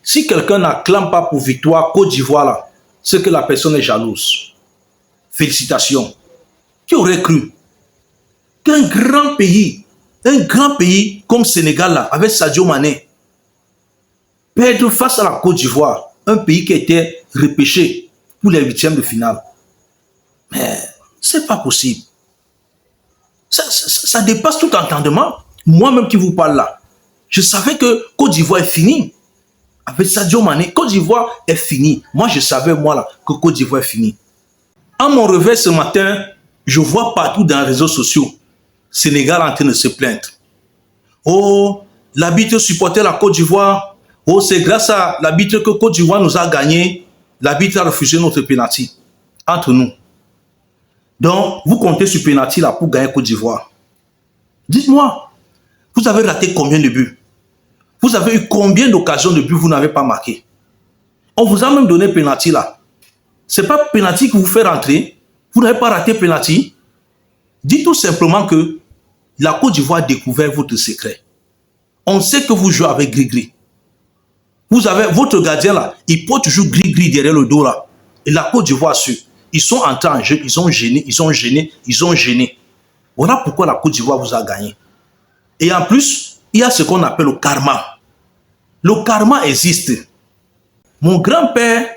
Si quelqu'un n'acclame pas pour victoire Côte d'Ivoire, là, c'est que la personne est jalouse. Félicitations. Qui aurait cru qu'un grand pays comme Sénégal, là, avec Sadio Mané, perdre face à la Côte d'Ivoire, un pays qui était repêché pour les huitièmes de finale. Mais c'est pas possible. Ça dépasse tout entendement. Moi-même qui vous parle là, je savais que Côte d'Ivoire est fini. Avec Sadio Mané, Côte d'Ivoire est fini. Moi, je savais, moi, là, que Côte d'Ivoire est fini. À mon réveil ce matin, je vois partout dans les réseaux sociaux, Sénégal en train de se plaindre. Oh, l'arbitre supportait la Côte d'Ivoire. Oh, c'est grâce à l'arbitre que Côte d'Ivoire nous a gagné. L'arbitre a refusé notre pénalty. Entre nous. Donc, vous comptez sur pénalty là pour gagner Côte d'Ivoire. Dites-moi, vous avez raté combien de buts? Vous avez eu combien d'occasions de buts vous n'avez pas marqué? On vous a même donné pénalty là. C'est pas pénalty que vous fait rentrer. Vous n'avez pas raté pénalty. Dites tout simplement que la Côte d'Ivoire a découvert votre secret. On sait que vous jouez avec gris-gris. Vous avez votre gardien là, il peut toujours gris-gris derrière le dos là. Et la Côte d'Ivoire su. Ils sont entrés en jeu, ils ont gêné. Voilà pourquoi la Côte d'Ivoire vous a gagné. Et en plus, il y a ce qu'on appelle le karma. Le karma existe. Mon grand-père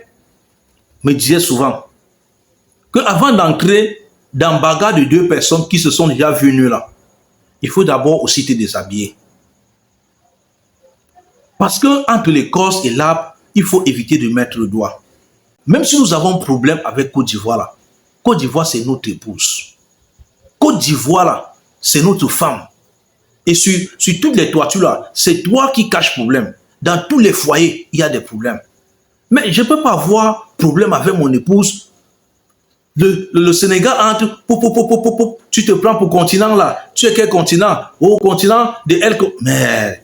me disait souvent qu'avant d'entrer dans bagarre de deux personnes qui se sont déjà venues là, il faut d'abord aussi te déshabiller. Parce que entre l'écorce et l'arbre, il faut éviter de mettre le doigt. Même si nous avons un problème avec Côte d'Ivoire là, Côte d'Ivoire c'est notre épouse. Côte d'Ivoire là, c'est notre femme. Et sur toutes les toitures là, c'est toi qui caches problème. Dans tous les foyers, il y a des problèmes. Mais je ne peux pas avoir problème avec mon épouse. Le Sénégal entre, tu te prends pour continent là. Tu es quel continent? Au continent de El... Merde.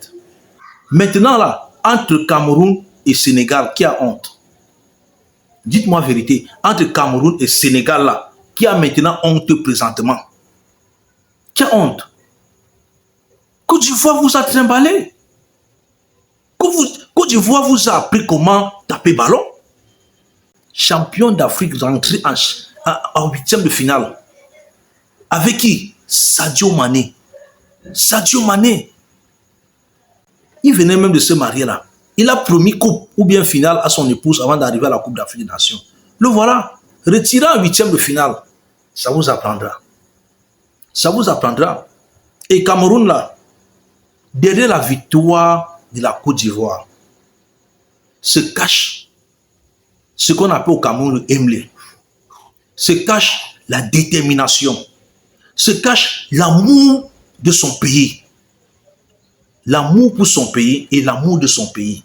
Maintenant là, entre Cameroun et Sénégal, qui a honte? Dites-moi la vérité. Entre Cameroun et Sénégal là, qui a maintenant honte présentement? Qui a honte? Côte d'Ivoire vous a trimballé. Côte d'Ivoire vous a appris comment taper ballon. Champion d'Afrique, rentré en huitième de finale. Avec qui? Sadio Mané. Sadio Mané. Il venait même de se marier là. Il a promis coupe ou bien finale à son épouse avant d'arriver à la Coupe d'Afrique des Nations. Le voilà. Retiré en huitième de finale. Ça vous apprendra. Ça vous apprendra. Et Cameroun là, derrière la victoire de la Côte d'Ivoire, se cache ce qu'on appelle au Cameroun le Emlé. Se cache la détermination. Se cache l'amour de son pays. L'amour pour son pays et l'amour de son pays.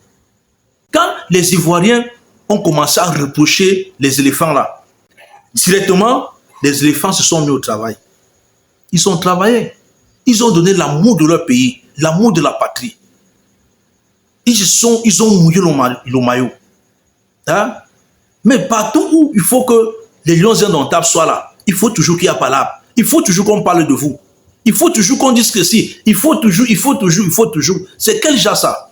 Quand les Ivoiriens ont commencé à reprocher les éléphants là, directement, les éléphants se sont mis au travail. Ils ont travaillé. Ils ont donné l'amour de leur pays, l'amour de la patrie. Ils ont mouillé le maillot. Hein? Mais partout où il faut que les lions indomptables soient là, il faut toujours qu'il y ait palabre. Il faut toujours qu'on parle de vous. Il faut toujours qu'on dise que si. Il faut toujours. C'est quel genre ça?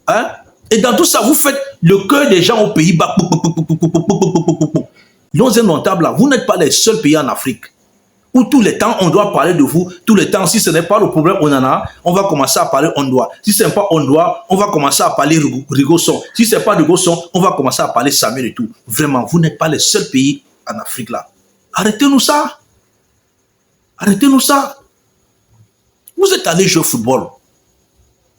Hein? Et dans tout ça, vous faites le cœur des gens aux Pays-Bas. Lions indomptables, là, vous n'êtes pas les seuls pays en Afrique où tous les temps, on doit parler de vous. Tous les temps, si ce n'est pas le problème, on va commencer à parler on doit. Si ce n'est pas on doit, on va commencer à parler Rigosson. Si ce n'est pas Rigosson, on va commencer à parler Samuel et tout. Vraiment, vous n'êtes pas les seuls pays en Afrique là. Arrêtez-nous ça. Arrêtez-nous ça. Vous êtes allé jouer au football.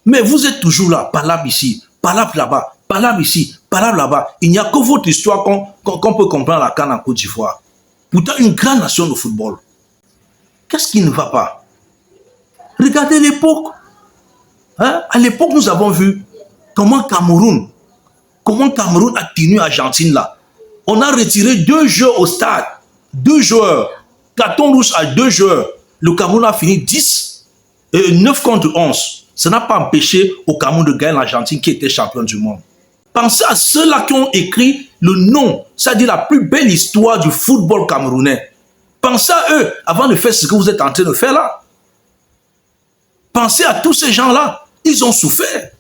Mais vous êtes toujours là, palabre ici, palabre là-bas, palabre ici, palabre là-bas. Il n'y a que votre histoire qu'on peut comprendre la CAN en Côte d'Ivoire. Pourtant, une grande nation de football. Qu'est-ce qui ne va pas? Regardez l'époque. Hein? À l'époque, nous avons vu comment Cameroun a tenu Argentine là. On a retiré 2 joueurs au stade. 2 joueurs. Carton rouge à 2 joueurs. Le Cameroun a fini 9 contre 11. Ça n'a pas empêché au Cameroun de gagner l'Argentine qui était champion du monde. Pensez à ceux-là qui ont écrit le nom, c'est-à-dire la plus belle histoire du football camerounais. Pensez à eux avant de faire ce que vous êtes en train de faire là. Pensez à tous ces gens-là. Ils ont souffert.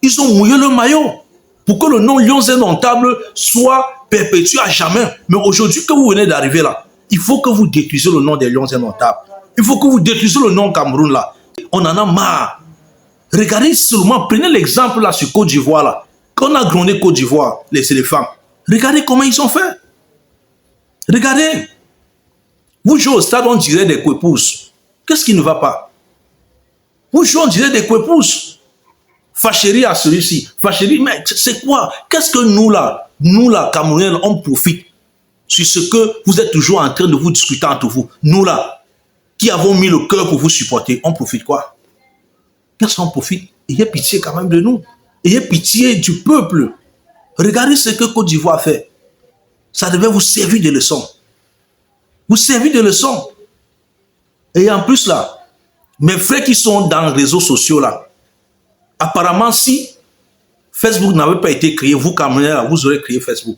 Ils ont mouillé le maillot. pour que le nom Lions Indomptables soit perpétué à jamais. Mais aujourd'hui que vous venez d'arriver là, il faut que vous détruisiez le nom des Lions Indomptables. Il faut que vous détruisiez le nom Cameroun là. On en a marre. Regardez seulement, prenez l'exemple là sur Côte d'Ivoire là. Quand on a grondé Côte d'Ivoire, les éléphants, regardez comment ils ont fait. Regardez. Vous jouez au stade, on dirait des couépouses. Qu'est-ce qui ne va pas? Vous jouez, on dirait des couépouses. Fâcherie à celui-ci. Fâcherie, mais c'est quoi? Qu'est-ce que nous là, Camerounais, on profite sur ce que vous êtes toujours en train de vous discuter entre vous. Nous là, qui avons mis le cœur pour vous supporter, on profite quoi? Qu'est-ce qu'on profite? Ayez pitié quand même de nous. Ayez pitié du peuple. Regardez ce que Côte d'Ivoire fait. Ça devait vous servir de leçon. Vous servir de leçon. Et en plus là, mes frères qui sont dans les réseaux sociaux là, apparemment si Facebook n'avait pas été créé, vous Camerounais, vous aurez créé Facebook.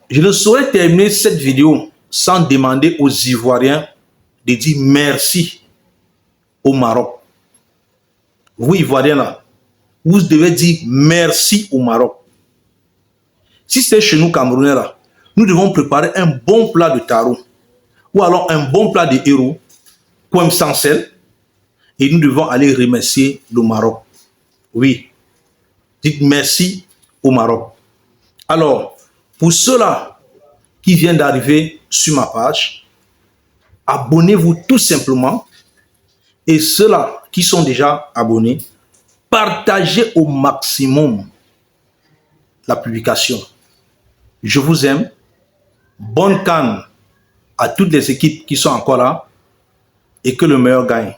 Je ne saurais terminer cette vidéo sans demander aux Ivoiriens de dire merci au Maroc. Vous Ivoiriens là, vous devez dire merci au Maroc. Si c'est chez nous Camerounais là, nous devons préparer un bon plat de taro ou alors un bon plat de héros, pomme sans sel, et nous devons aller remercier le Maroc. Oui, dites merci au Maroc. Alors, pour ceux-là qui viennent d'arriver sur ma page, abonnez-vous tout simplement. Et ceux-là qui sont déjà abonnés, partagez au maximum la publication. Je vous aime. Bonne CAN à toutes les équipes qui sont encore là et que le meilleur gagne.